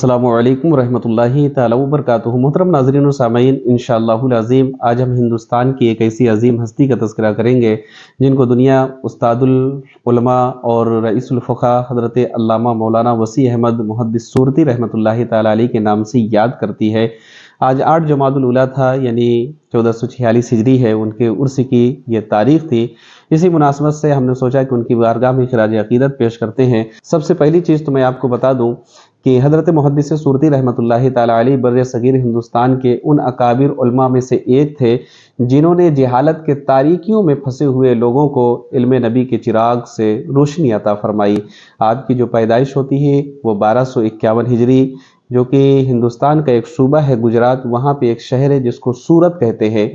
السلام علیکم ورحمۃ اللہ تعالی وبرکاتہ۔ محترم ناظرین و سامعین، انشاءاللہ العظیم آج ہم ہندوستان کی ایک ایسی عظیم ہستی کا تذکرہ کریں گے جن کو دنیا استاد العلماء اور رئیس الفقہ حضرت علامہ مولانا وسیع احمد محدث سورتی رحمۃ اللہ تعالی علیہ کے نام سے یاد کرتی ہے۔ آج 8 جمادی الاولیٰ تھا، یعنی 1446 ہجری ہے، ان کے عرس کی یہ تاریخ تھی۔ اسی مناسبت سے ہم نے سوچا کہ ان کی بارگاہ میں خراج عقیدت پیش کرتے ہیں۔ سب سے پہلی چیز تو میں آپ کو بتا دوں کہ حضرت محدث سورتی رحمۃ اللہ تعالی علیہ بر صغیر ہندوستان کے ان اکابر علماء میں سے ایک تھے جنہوں نے جہالت کے تاریکیوں میں پھنسے ہوئے لوگوں کو علم نبی کے چراغ سے روشنی عطا فرمائی۔ آپ کی جو پیدائش ہوتی ہے وہ 1251 ہجری، جو کہ ہندوستان کا ایک صوبہ ہے گجرات، وہاں پہ ایک شہر ہے جس کو سورت کہتے ہیں۔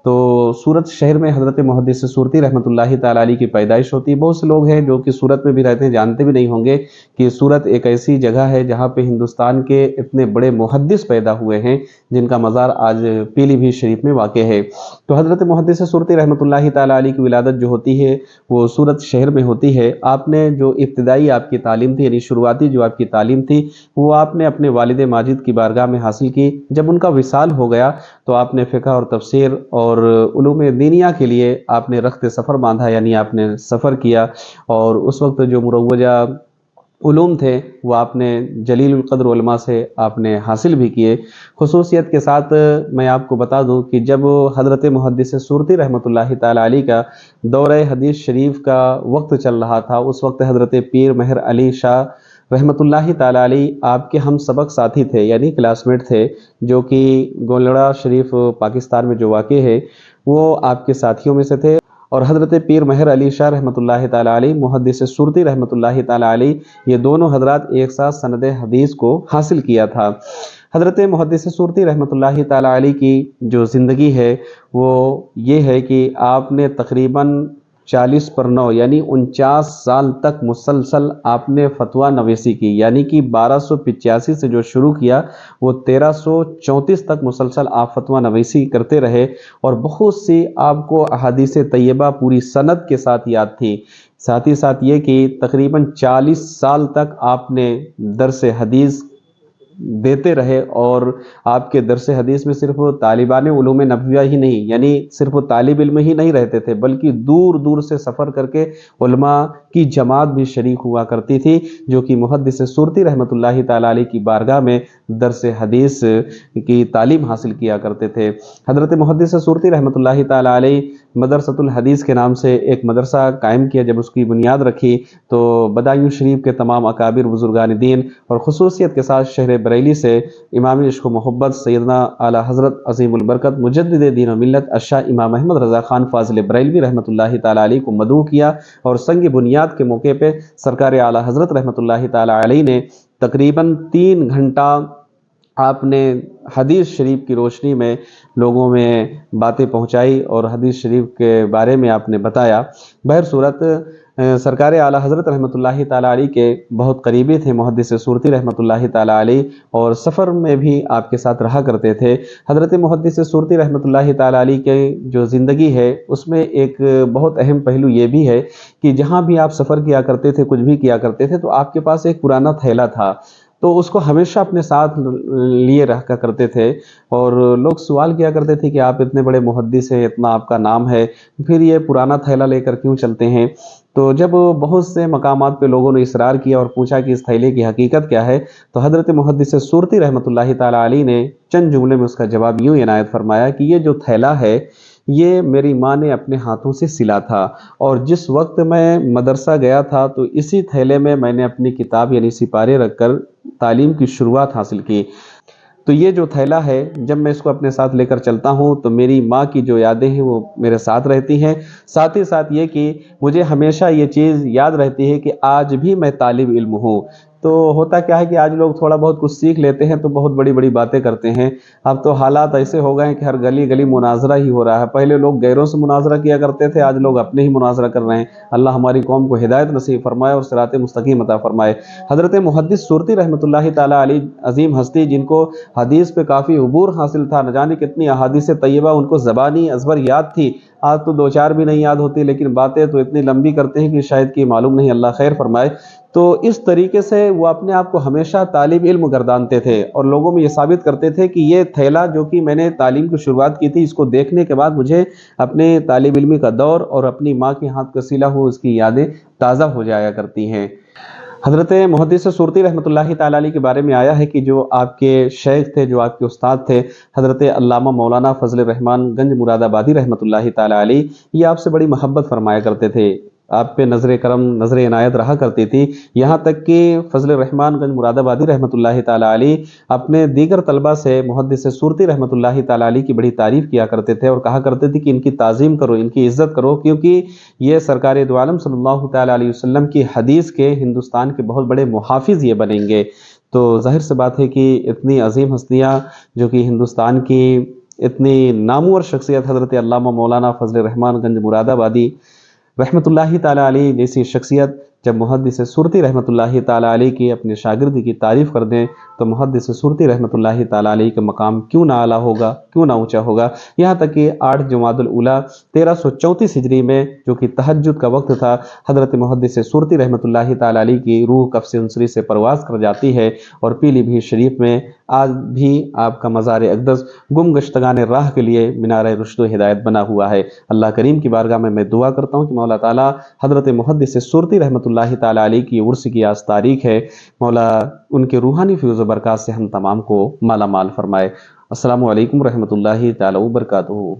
تو سورت شہر میں حضرت محدث سورتی رحمۃ اللہ تعالی علیہ کی پیدائش ہوتی ہے۔ بہت سے لوگ ہیں جو کہ سورت میں بھی رہتے ہیں، جانتے بھی نہیں ہوں گے کہ سورت ایک ایسی جگہ ہے جہاں پہ ہندوستان کے اتنے بڑے محدث پیدا ہوئے ہیں جن کا مزار آج پیلی بھیت شریف میں واقع ہے۔ تو حضرت محدث سورتی رحمۃ اللہ تعالی علیہ کی ولادت جو ہوتی ہے وہ سورت شہر میں ہوتی ہے۔ آپ نے جو ابتدائی آپ کی تعلیم تھی، یعنی شروعاتی جو آپ کی تعلیم تھی، وہ آپ نے اپنے والد ماجد کی بارگاہ میں حاصل کی۔ جب ان کا وصال ہو گیا تو آپ نے فقہ اور تفسیر اور علوم دینیہ کے لیے آپ نے رخت سفر باندھا، یعنی آپ نے سفر کیا، اور اس وقت جو مروجہ علوم تھے وہ آپ نے جلیل القدر علماء سے آپ نے حاصل بھی کیے۔ خصوصیت کے ساتھ میں آپ کو بتا دوں کہ جب حضرت محدث سورتی رحمۃ اللہ تعالی علیہ کا دورہ حدیث شریف کا وقت چل رہا تھا، اس وقت حضرت پیر مہر علی شاہ رحمۃ اللہ تعالی علیہ آپ کے ہم سبق ساتھی تھے، یعنی کلاس میٹ تھے، جو کہ گولڑا شریف پاکستان میں جو واقع ہے وہ آپ کے ساتھیوں میں سے تھے۔ اور حضرت پیر مہر علی شاہ رحمۃ اللہ تعالی علیہ، محدث سورتی رحمۃ اللہ تعالی علیہ، یہ دونوں حضرات ایک ساتھ سند حدیث کو حاصل کیا تھا۔ حضرت محدث سورتی رحمۃ اللہ تعالی علیہ کی جو زندگی ہے وہ یہ ہے کہ آپ نے تقریباً 40/9 یعنی 49 سال تک مسلسل آپ نے فتویٰ نویسی کی، یعنی کہ 1285 سے جو شروع کیا وہ 1334 تک مسلسل آپ فتویٰ نویسی کرتے رہے، اور بہت سی آپ کو احادیث طیبہ پوری سند کے ساتھ یاد تھی۔ ساتھ ہی ساتھ یہ کہ تقریباً 40 سال تک آپ نے درس حدیث دیتے رہے، اور آپ کے درس حدیث میں صرف طالبان علوم نبویہ ہی نہیں، یعنی صرف طالب علم ہی نہیں رہتے تھے، بلکہ دور دور سے سفر کر کے علماء کی جماعت بھی شریک ہوا کرتی تھی، جو کہ محدث سورتی رحمۃ اللہ تعالی علیہ کی بارگاہ میں درس حدیث کی تعلیم حاصل کیا کرتے تھے۔ حضرت محدث سورتی رحمۃ اللہ تعالی علیہ مدرسۃ الحدیث کے نام سے ایک مدرسہ قائم کیا۔ جب اس کی بنیاد رکھی تو بدایوں شریف کے تمام اکابر بزرگان دین اور خصوصیت کے ساتھ شہر بریلی سے امام عشق و محبت سیدنا اعلی حضرت عظیم البرکت مجدد دین و ملت الشاہ امام احمد رضا خان فاضل بریلوی رحمۃ اللہ تعالی علیہ کو مدعو کیا، اور سنگ بنیاد کے موقع پہ سرکار اعلی حضرت رحمۃ اللہ تعالی علیہ نے تقریباً 3 گھنٹہ آپ نے حدیث شریف کی روشنی میں لوگوں میں باتیں پہنچائی اور حدیث شریف کے بارے میں آپ نے بتایا۔ بہر صورت سرکار اعلی حضرت رحمۃ اللہ تعالی علیہ کے بہت قریبی تھے محدث سورتی رحمۃ اللہ تعالی علیہ، اور سفر میں بھی آپ کے ساتھ رہا کرتے تھے۔ حضرت محدث سورتی رحمۃ اللہ تعالی علیہ کی جو زندگی ہے اس میں ایک بہت اہم پہلو یہ بھی ہے کہ جہاں بھی آپ سفر کیا کرتے تھے، کچھ بھی کیا کرتے تھے، تو آپ کے پاس ایک پرانا تھیلا تھا، تو اس کو ہمیشہ اپنے ساتھ لیے رکھا کرتے تھے، اور لوگ سوال کیا کرتے تھے کہ آپ اتنے بڑے محدث ہیں، اتنا آپ کا نام ہے، پھر یہ پرانا تھیلا لے کر کیوں چلتے ہیں؟ تو جب بہت سے مقامات پہ لوگوں نے اصرار کیا اور پوچھا کہ اس تھیلے کی حقیقت کیا ہے، تو حضرت محدث سورتی رحمۃ اللہ تعالی علیہ نے چند جملے میں اس کا جواب یوں عنایت فرمایا کہ یہ جو تھیلا ہے یہ میری ماں نے اپنے ہاتھوں سے سلا تھا، اور جس وقت میں مدرسہ گیا تھا تو اسی تھیلے میں نے اپنی کتاب یعنی سپارے رکھ کر تعلیم کی شروعات حاصل کی۔ تو یہ جو تھیلا ہے جب میں اس کو اپنے ساتھ لے کر چلتا ہوں تو میری ماں کی جو یادیں ہیں وہ میرے ساتھ رہتی ہیں، ساتھ ہی ساتھ یہ کہ مجھے ہمیشہ یہ چیز یاد رہتی ہے کہ آج بھی میں طالب علم ہوں۔ تو ہوتا کیا ہے کہ آج لوگ تھوڑا بہت کچھ سیکھ لیتے ہیں تو بہت بڑی بڑی باتیں کرتے ہیں۔ اب تو حالات ایسے ہو گئے ہیں کہ ہر گلی گلی مناظرہ ہی ہو رہا ہے۔ پہلے لوگ غیروں سے مناظرہ کیا کرتے تھے، آج لوگ اپنے ہی مناظرہ کر رہے ہیں۔ اللہ ہماری قوم کو ہدایت نصیب فرمائے اور صراط مستقیم عطا فرمائے۔ حضرت محدث سورتی رحمۃ اللہ تعالی علیہ عظیم ہستی جن کو حدیث پہ کافی عبور حاصل تھا، نہ جانے کتنی احادیث طیبہ ان کو زبانی ازبر یاد تھی، آج تو 2-4 بھی نہیں یاد ہوتی، لیکن باتیں تو اتنی لمبی کرتے ہیں کہ شاید کہ معلوم نہیں، اللہ خیر فرمائے۔ تو اس طریقے سے وہ اپنے آپ کو ہمیشہ طالب علم گردانتے تھے اور لوگوں میں یہ ثابت کرتے تھے کہ یہ تھیلا جو کہ میں نے تعلیم کی شروعات کی تھی، اس کو دیکھنے کے بعد مجھے اپنے طالب علمی کا دور اور اپنی ماں کے ہاتھ کا سلا ہوا اس کی یادیں تازہ ہو جایا کرتی ہیں۔ حضرت محدث سورتی رحمۃ اللہ تعالیٰ علیہ کے بارے میں آیا ہے کہ جو آپ کے شیخ تھے، جو آپ کے استاد تھے، حضرت علامہ مولانا فضل الرحمان گنج مراد آبادی رحمۃ اللہ تعالیٰ علیہ، یہ آپ سے بڑی محبت فرمایا کرتے تھے، آپ پہ نظر کرم نظر عنایت رہا کرتی تھی، یہاں تک کہ فضل الرحمان گنج مراد آبادی رحمۃ اللہ تعالیٰ علیہ اپنے دیگر طلبہ سے محدث سورتی رحمۃ اللہ تعالیٰ علیہ کی بڑی تعریف کیا کرتے تھے اور کہا کرتے تھے کہ ان کی تعظیم کرو، ان کی عزت کرو، کیونکہ یہ سرکار دو عالم صلی اللہ تعالیٰ علیہ وسلم کی حدیث کے ہندوستان کے بہت بڑے محافظ یہ بنیں گے۔ تو ظاہر سی بات ہے کہ اتنی عظیم ہستیاں جو کہ ہندوستان کی اتنی نامور شخصیت حضرت علامہ مولانا فضل الرحمان گنج مراد آبادی رحمۃ اللہ تعالیٰ علیہ جیسی شخصیت جب محدث سورتی رحمۃ اللہ تعالیٰ علیہ کی اپنے شاگرد کی تعریف کر دیں تو محدث سورتی رحمۃ اللہ تعالیٰ علیہ کا مقام کیوں نہ اعلیٰ ہوگا، کیوں نہ اونچا ہوگا۔ یہاں تک کہ 8 جمادی الاولیٰ 1334 ہجری میں جو کہ تہجد کا وقت تھا، حضرت محدث سورتی رحمۃ اللہ تعالیٰ علیہ کی روح قفس انصری سے پرواز کر جاتی ہے اور پیلی بھیت شریف میں آج بھی آپ کا مزار اقدس گم گشتگان راہ کے لیے مینار رشد و ہدایت بنا ہوا ہے۔ اللہ کریم کی بارگاہ میں دعا کرتا ہوں کہ مولا تعالیٰ حضرت محدث سورتی رحمۃ اللہ تعالیٰ علیہ کی عرس کی آج تاریخ ہے، مولا ان کے روحانی فیض و برکات سے ہم تمام کو مالا مال فرمائے۔ السلام علیکم ورحمۃ اللہ تعالیٰ وبرکاتہ۔